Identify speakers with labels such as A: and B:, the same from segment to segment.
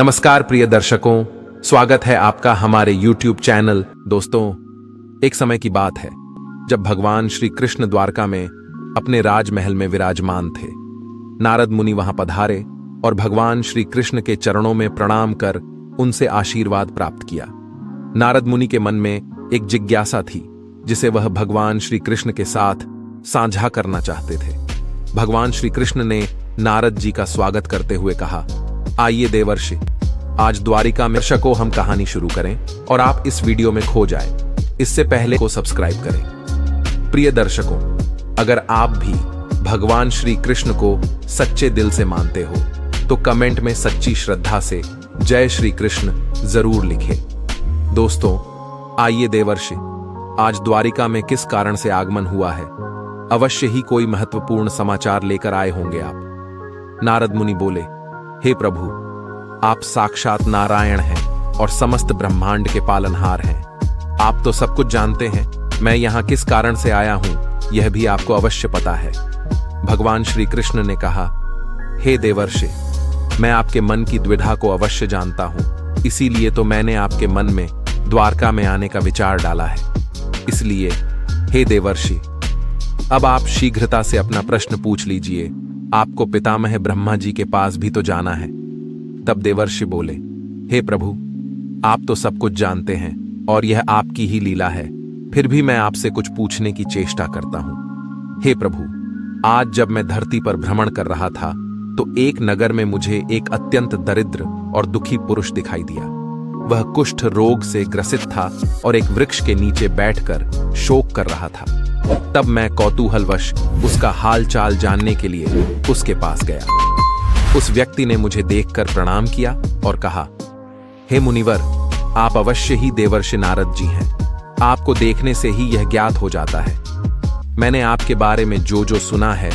A: नमस्कार प्रिय दर्शकों, स्वागत है आपका हमारे YouTube चैनल। दोस्तों, एक समय की बात है जब भगवान श्री कृष्ण द्वारका में अपने राजमहल में विराजमान थे। नारद मुनि वहां पधारे और भगवान श्री कृष्ण के चरणों में प्रणाम कर उनसे आशीर्वाद प्राप्त किया। नारद मुनि के मन में एक जिज्ञासा थी जिसे वह भगवान श्री कृष्ण के साथ साझा करना चाहते थे। भगवान श्री कृष्ण ने नारद जी का स्वागत करते हुए कहा, आइए देवर्षि, आज द्वारिका में दर्शकों हम कहानी शुरू करें और आप इस वीडियो में खो जाएं। इससे पहले को सब्सक्राइब करें। प्रिय दर्शकों, अगर आप भी भगवान श्री कृष्ण को सच्चे दिल से मानते हो तो कमेंट में सच्ची श्रद्धा से जय श्री कृष्ण जरूर लिखें। दोस्तों, आइए देवर्षि, आज द्वारिका में किस कारण से आगमन हुआ है? अवश्य ही कोई महत्वपूर्ण समाचार लेकर आए होंगे आप। नारद मुनि बोले, हे प्रभु, आप साक्षात नारायण हैं और समस्त ब्रह्मांड के पालनहार हैं। आप तो सब कुछ जानते हैं। मैं यहाँ किस कारण से आया हूं यह भी आपको अवश्य पता है। भगवान श्री कृष्ण ने कहा, हे देवर्षि, मैं आपके मन की द्विधा को अवश्य जानता हूं, इसीलिए तो मैंने आपके मन में द्वारका में आने का विचार डाला है। इसलिए हे देवर्षि, अब आप शीघ्रता से अपना प्रश्न पूछ लीजिए। आपको पितामह ब्रह्मा जी के पास भी तो जाना है। तब देवर्षि बोले, हे प्रभु, आप तो सब कुछ जानते हैं और यह आपकी ही लीला है, फिर भी मैं आपसे कुछ पूछने की चेष्टा करता हूं। हे प्रभु, आज जब मैं धरती पर भ्रमण कर रहा था तो एक नगर में मुझे एक अत्यंत दरिद्र और दुखी पुरुष दिखाई दिया। वह कुष्ठ रोग से ग्रसित था और एक वृक्ष के नीचे बैठकर शोक कर रहा था। तब मैं कौतूहलवश उसका हाल चाल जानने के लिए उसके पास गया। उस व्यक्ति ने मुझे देखकर प्रणाम किया और कहा, हे मुनिवर, आप अवश्य ही देवर्षि नारद जी हैं। आपको देखने से ही यह ज्ञात हो जाता है। मैंने आपके बारे में जो जो सुना है,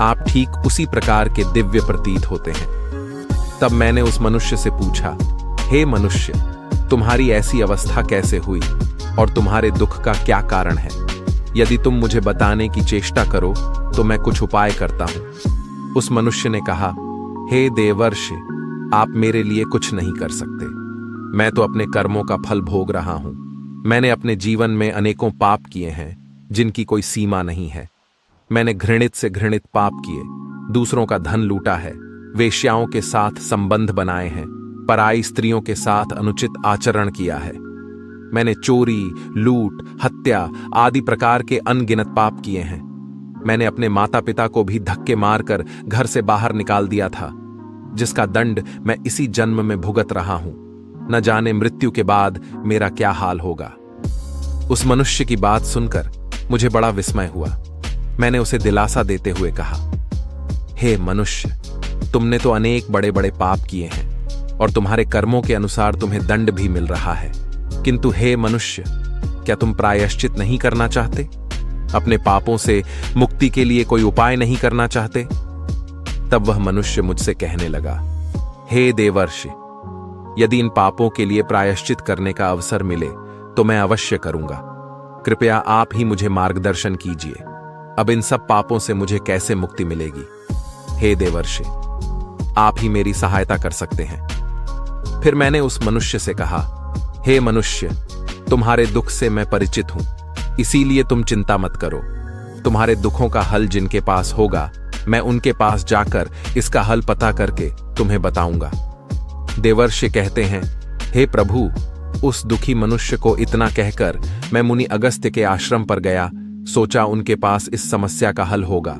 A: आप ठीक उसी प्रकार के दिव्य प्रतीत होते हैं। तब मैंने उस मनुष्य से पूछा, हे मनुष्य, तुम्हारी ऐसी अवस्था कैसे हुई और तुम्हारे दुख का क्या कारण है? यदि तुम मुझे बताने की चेष्टा करो तो मैं कुछ उपाय करता हूं। उस मनुष्य ने कहा, हे देवर्षि, आप मेरे लिए कुछ नहीं कर सकते। मैं तो अपने कर्मों का फल भोग रहा हूं। मैंने अपने जीवन में अनेकों पाप किए हैं जिनकी कोई सीमा नहीं है। मैंने घृणित से घृणित पाप किए, दूसरों का धन लूटा है, वेश्याओं के साथ संबंध बनाए हैं, पराई स्त्रियों के साथ अनुचित आचरण किया है। मैंने चोरी, लूट, हत्या आदि प्रकार के अनगिनत पाप किए हैं। मैंने अपने माता पिता को भी धक्के मारकर घर से बाहर निकाल दिया था, जिसका दंड मैं इसी जन्म में भुगत रहा हूं। न जाने मृत्यु के बाद मेरा क्या हाल होगा। उस मनुष्य की बात सुनकर मुझे बड़ा विस्मय हुआ। मैंने उसे दिलासा देते हुए कहा, हे मनुष्य, तुमने तो अनेक बड़े बड़े पाप किए हैं और तुम्हारे कर्मों के अनुसार तुम्हें दंड भी मिल रहा है, किंतु हे मनुष्य, क्या तुम प्रायश्चित नहीं करना चाहते? अपने पापों से मुक्ति के लिए कोई उपाय नहीं करना चाहते? तब वह मनुष्य मुझसे कहने लगा, हे देवर्षि, यदि इन पापों के लिए प्रायश्चित करने का अवसर मिले तो मैं अवश्य करूंगा। कृपया आप ही मुझे मार्गदर्शन कीजिए। अब इन सब पापों से मुझे कैसे मुक्ति मिलेगी? हे देवर्षि, आप ही मेरी सहायता कर सकते हैं। फिर मैंने उस मनुष्य से कहा, हे मनुष्य, तुम्हारे दुख से मैं परिचित हूं, इसीलिए तुम चिंता मत करो। तुम्हारे दुखों का हल जिनके पास होगा, मैं उनके पास जाकर इसका हल पता करके तुम्हें बताऊंगा। देवर्षि कहते हैं, हे प्रभु, उस दुखी मनुष्य को इतना कहकर मैं मुनि अगस्त्य के आश्रम पर गया। सोचा उनके पास इस समस्या का हल होगा।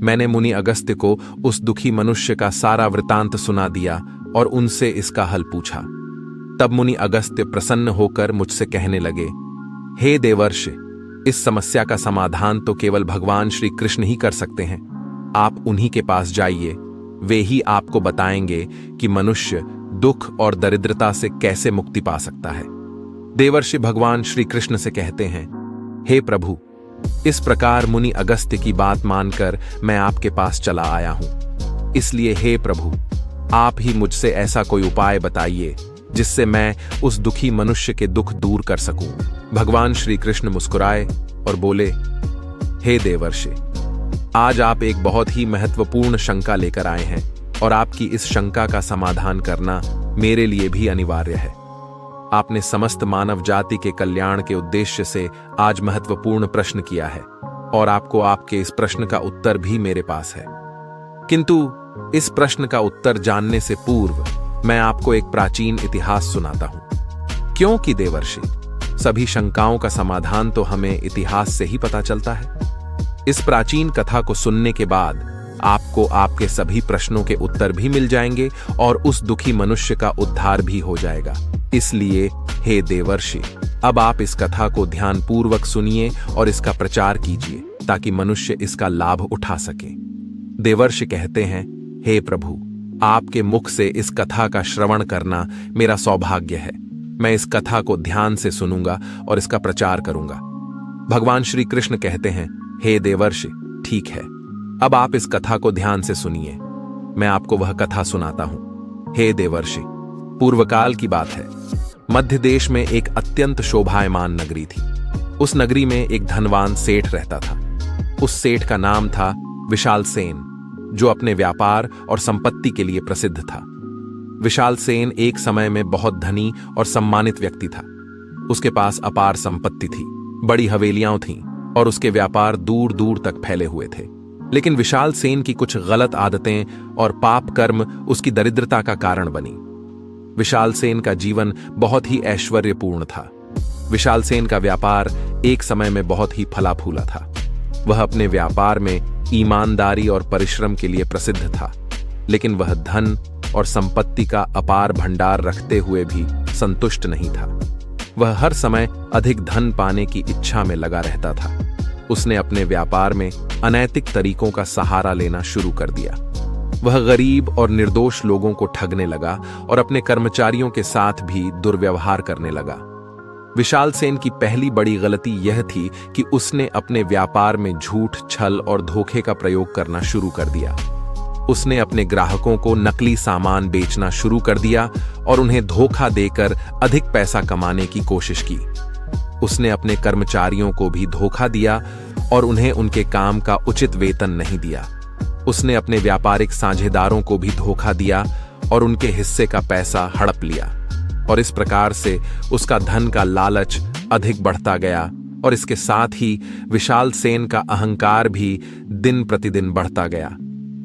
A: मैंने मुनि अगस्त्य को उस दुखी मनुष्य का सारा वृतांत सुना दिया और उनसे इसका हल पूछा। तब मुनि अगस्त्य प्रसन्न होकर मुझसे कहने लगे, हे देवर्षि, इस समस्या का समाधान तो केवल भगवान श्री कृष्ण ही कर सकते हैं। आप उन्हीं के पास जाइए, वे ही आपको बताएंगे कि मनुष्य दुख और दरिद्रता से कैसे मुक्ति पा सकता है। देवर्षि भगवान श्री कृष्ण से कहते हैं, हे प्रभु, इस प्रकार मुनि अगस्त्य की बात मानकर मैं आपके पास चला आया हूं। इसलिए हे प्रभु, आप ही मुझसे ऐसा कोई उपाय बताइए जिससे मैं उस दुखी मनुष्य के दुख दूर कर सकूं। भगवान श्री कृष्ण मुस्कुराए और बोले, हे देवर्षि, आज आप एक बहुत ही महत्वपूर्ण शंका लेकर आए हैं और आपकी इस शंका का समाधान करना मेरे लिए भी अनिवार्य है। आपने समस्त मानव जाति के कल्याण के उद्देश्य से आज महत्वपूर्ण प्रश्न किया है और आपको आपके इस प्रश्न का उत्तर भी मेरे पास है। किंतु इस प्रश्न का उत्तर जानने से पूर्व मैं आपको एक प्राचीन इतिहास सुनाता हूं। क्योंकि देवर्षि, सभी शंकाओं का समाधान तो हमें इतिहास से ही पता चलता है। इस प्राचीन कथा को सुनने के बाद आपको आपके सभी प्रश्नों के उत्तर भी मिल जाएंगे और उस दुखी मनुष्य का उद्धार भी हो जाएगा। इसलिए हे देवर्षि, अब आप इस कथा को ध्यानपूर्वक सुनिए और इसका प्रचार कीजिए ताकि मनुष्य इसका लाभ उठा सके। देवर्षि कहते हैं, हे प्रभु, आपके मुख से इस कथा का श्रवण करना मेरा सौभाग्य है। मैं इस कथा को ध्यान से सुनूंगा और इसका प्रचार करूंगा। भगवान श्री कृष्ण कहते हैं, हे देवर्षि, ठीक है, अब आप इस कथा को ध्यान से सुनिए। मैं आपको वह कथा सुनाता हूं। हे देवर्षि, पूर्वकाल की बात है। मध्य देश में एक अत्यंत शोभायमान नगरी थी। उस नगरी में एक धनवान सेठ रहता था। उस सेठ का नाम था विशाल सेन, जो अपने व्यापार और संपत्ति के लिए प्रसिद्ध था। विशाल सेन एक समय में बहुत धनी और सम्मानित व्यक्ति था। उसके पास अपार संपत्ति थी, बड़ी हवेलियां थीं और उसके व्यापार दूर दूर तक फैले हुए थे। लेकिन विशाल सेन की कुछ गलत आदतें और पाप कर्म उसकी दरिद्रता का कारण बनी। विशाल सेन का जीवन बहुत ही ऐश्वर्यपूर्ण था। विशाल सेन का व्यापार एक समय में बहुत ही फला फूला था। वह अपने व्यापार में ईमानदारी और परिश्रम के लिए प्रसिद्ध था, लेकिन वह धन और संपत्ति का अपार भंडार रखते हुए भी संतुष्ट नहीं था। वह हर समय अधिक धन पाने की इच्छा में लगा रहता था। उसने अपने व्यापार में अनैतिक तरीकों का सहारा लेना शुरू कर दिया। वह गरीब और निर्दोष लोगों को ठगने लगा और अपने कर्मचारियों के साथ भी दुर्व्यवहार करने लगा। विशाल सेन की पहली बड़ी गलती यह थी कि उसने अपने व्यापार में झूठ, छल और धोखे का प्रयोग करना शुरू कर दिया। उसने अपने ग्राहकों को नकली सामान बेचना शुरू कर दिया और उन्हें धोखा देकर अधिक पैसा कमाने की कोशिश की। उसने अपने कर्मचारियों को भी धोखा दिया और उन्हें उनके काम का उचित वेतन नहीं दिया। उसने अपने व्यापारिक साझेदारों को भी धोखा दिया और उनके हिस्से का पैसा हड़प लिया। और इस प्रकार से उसका धन का लालच अधिक बढ़ता गया और इसके साथ ही विशाल सेन का अहंकार भी दिन प्रतिदिन बढ़ता गया।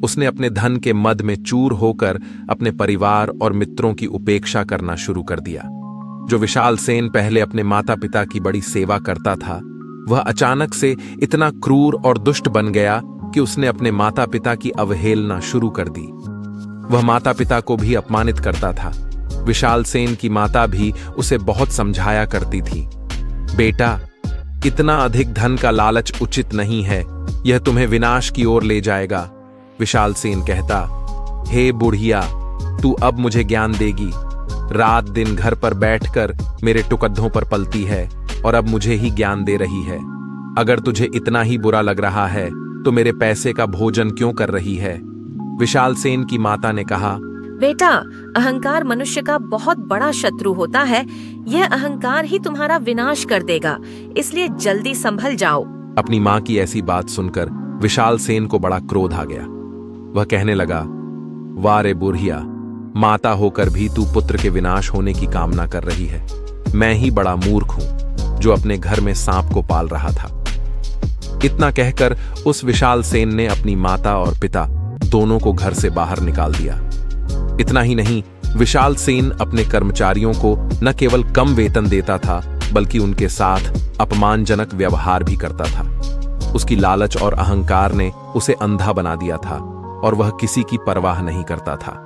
A: उसने अपने धन के मद में चूर होकर अपने परिवार और मित्रों की उपेक्षा करना शुरू कर दिया। जो विशाल सेन पहले अपने माता पिता की बड़ी सेवा करता था, वह अचानक से इतना क्रूर और दुष्ट बन गया कि उसने अपने माता पिता की अवहेलना शुरू कर दी। वह माता पिता को भी अपमानित करता था। विशाल सेन की माता भी उसे बहुत समझाया करती थी, बेटा, इतना अधिक धन का लालच उचित नहीं है, यह तुम्हें विनाश की ओर ले जाएगा। विशाल सेन कहता, हे बुढ़िया, तू अब मुझे ज्ञान देगी। रात दिन घर पर बैठकर मेरे टुकड़ों पर पलती है और अब मुझे ही ज्ञान दे रही है। अगर तुझे इतना ही बुरा लग रहा है तो मेरे पैसे का भोजन क्यों कर रही है? विशाल सेन की माता ने कहा,
B: बेटा, अहंकार मनुष्य का बहुत बड़ा शत्रु होता है। यह अहंकार ही तुम्हारा विनाश कर देगा, इसलिए जल्दी संभल जाओ।
A: अपनी माँ की ऐसी बात सुनकर विशाल सेन को बड़ा क्रोध आ गया। वह कहने लगा, वाह रे बुढ़िया, माता होकर भी तू पुत्र के विनाश होने की कामना कर रही है। मैं ही बड़ा मूर्ख हूं जो अपने घर में सांप को पाल रहा था। इतना कहकर उस विशाल सेन ने अपनी माता और पिता दोनों को घर से बाहर निकाल दिया। इतना ही नहीं, विशाल सेन अपने कर्मचारियों को न केवल कम वेतन देता था, बल्कि उनके साथ अपमानजनक व्यवहार भी करता था। उसकी लालच और अहंकार ने उसे अंधा बना दिया था और वह किसी की परवाह नहीं करता था।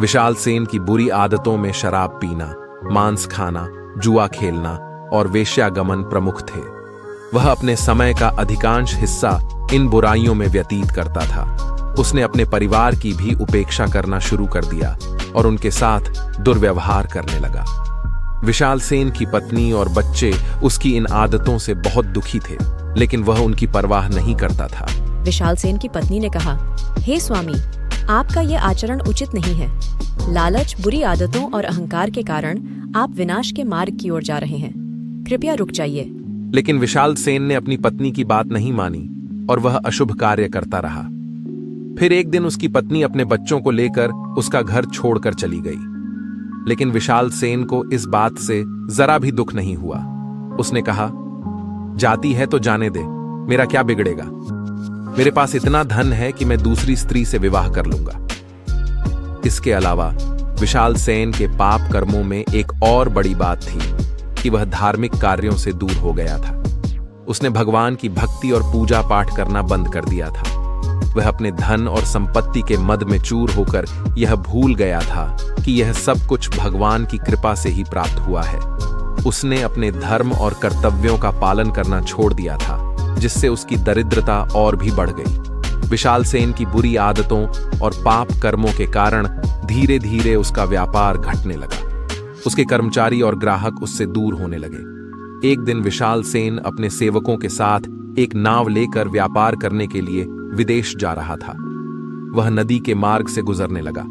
A: विशाल सेन की बुरी आदतों में शराब पीना, मांस खाना, जुआ खेलना और वेश्यागमन प्रमुख थे। वह अपने समय का अधिकांश हिस्सा इन बुराइयों में व्यतीत करता था। उसने अपने परिवार की भी उपेक्षा करना शुरू कर दिया और उनके साथ दुर्व्यवहार करने लगा। विशाल सेन की पत्नी और बच्चे उसकी इन आदतों से बहुत दुखी थे, लेकिन वह उनकी परवाह नहीं करता था।
C: विशाल सेन की पत्नी ने कहा, हे स्वामी, आपका यह आचरण उचित नहीं है। लालच, बुरी आदतों और अहंकार के कारण आप विनाश के मार्ग की ओर जा रहे हैं। कृपया रुक जाइए।
A: लेकिन विशाल सेन ने अपनी पत्नी की बात नहीं मानी और वह अशुभ कार्य करता रहा। फिर एक दिन उसकी पत्नी अपने बच्चों को लेकर उसका घर छोड़कर चली गई। लेकिन विशाल सेन को इस बात से जरा भी दुख नहीं हुआ। उसने कहा, जाती है तो जाने दे, मेरा क्या बिगड़ेगा। मेरे पास इतना धन है कि मैं दूसरी स्त्री से विवाह कर लूंगा। इसके अलावा विशाल सेन के पाप कर्मों में एक और बड़ी बात थी कि वह धार्मिक कार्यों से दूर हो गया था। उसने भगवान की भक्ति और पूजा पाठ करना बंद कर दिया था। वह अपने धन और संपत्ति के मद में चूर होकर यह भूल गया था कि यह सब कुछ भगवान की कृपा से ही प्राप्त हुआ है। उसने अपने धर्म और कर्तव्यों का पालन करना छोड़ दिया था, जिससे उसकी दरिद्रता और भी बढ़ गई। विशाल सेन की बुरी आदतों और पाप कर्मों के कारण धीरे धीरे उसका व्यापार घटने लगा। उसके कर्मचारी और ग्राहक उससे दूर होने लगे। एक दिन विशाल सेन अपने सेवकों के साथ एक नाव लेकर व्यापार करने के लिए विदेश जा रहा था। वह नदी के मार्ग से गुजरने लगा।